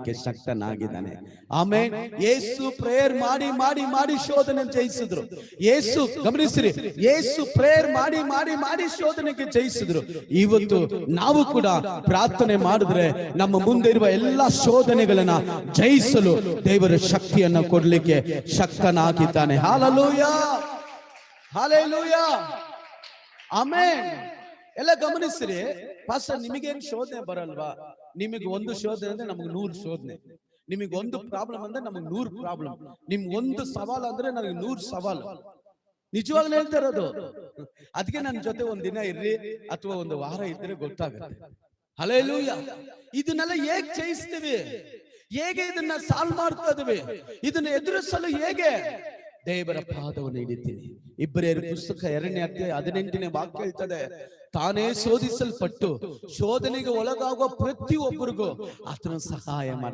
ಮಾಡ್ಲಿಕ್ಕೆ ಶಕ್ತನಾಗಿದ್ದಾನೆ. ಆಮೇನ್. ಯೇಸು ಪ್ರೇಯರ್ ಮಾಡಿ ಮಾಡಿ ಮಾಡಿ ಶೋಧನೆ ಜಯಿಸಿದ್ರು. ಯೇಸು ಗಮನಿಸಿರಿ, ಯೇಸು ಪ್ರೇಯರ್ ಮಾಡಿ ಮಾಡಿ ಮಾಡಿ ಶೋಧನೆಗೆ ಜಯಿಸಿದ್ರು. ಇವತ್ತು ನಾವು ಕೂಡ ಪ್ರಾರ್ಥನೆ ಮಾಡಿದ್ರೆ ನಮ್ಮ ಮುಂದೆ ಇರುವ ಎಲ್ಲಾ ಶೋಧನೆಗಳನ್ನ ಜಯಿಸಲು ದೇವರ ಶಕ್ತಿಯನ್ನ ಕೊಡ್ಲಿಕ್ಕೆ ಶಕ್ತನಾಗಿದ್ದಾನೆ. Hallelujah, hallelujah, amen. ಎಲ್ಲ ಗಮನಿಸ್ರಿ ಪಾಸ್ಟರ್, ನಿಮಗೇನು ಶೋಧನೆ ಬರಲ್ವಾ? ನಿಮಗೆ ಒಂದು ಶೋಧನೆ ಅಂದ್ರೆ ನಮಗೆ 100 ಶೋಧನೆ. ನಿಮಗೆ ಒಂದು ಪ್ರಾಬ್ಲಮ್ ಅಂದ್ರೆ ನಮಗೆ 100 ಪ್ರಾಬ್ಲಮ್. ನಿಮ್ಗೆ ಒಂದು ಸವಾಲ್ ಅಂದ್ರೆ ನನಗೆ 100 ಸವಾಲು. ನಿಜವಾಗ್ಲೂ ಹೇಳ್ತಾ ಇರೋದು. ಅದಕ್ಕೆ ನನ್ನ ಜೊತೆ ಒಂದ್ ದಿನ ಇರ್ರಿ ಅಥವಾ ಒಂದು ವಾರ ಇದ್ರೆ ಗೊತ್ತಾಗುತ್ತೆ. ಹಲ್ಲೆಲೂಯಾ. ಇದನ್ನೆಲ್ಲ ಹೇಗೆ ಜಯಿಸ್ತೀವಿ? ಹೇಗೆ ಇದನ್ನ ಸಾಲ್ವ್ ಮಾಡ್ತಾ ಇದೀವಿ? ಇದನ್ನ ಎದುರಿಸಲು ಹೇಗೆ? ದೇವರ ಪಾದವನ್ನು ಹಿಡಿತೀನಿ. ಇಬ್ರಿಯರ ಪುಸ್ತಕ 2ನೇ ಅಧ್ಯಾಯ 18ನೇ ವಾಕ್ಯ ಹೇಳ್ತದೆ, ತಾನೇ ಶೋಧಿಸಲ್ಪಟ್ಟು ಶೋಧನೆಗೆ ಒಳಗಾಗುವ ಪ್ರತಿಯೊಬ್ಬರಿಗೂ ಆತನ ಸಹಾಯ ಮಾಡ್ತಾನೆ.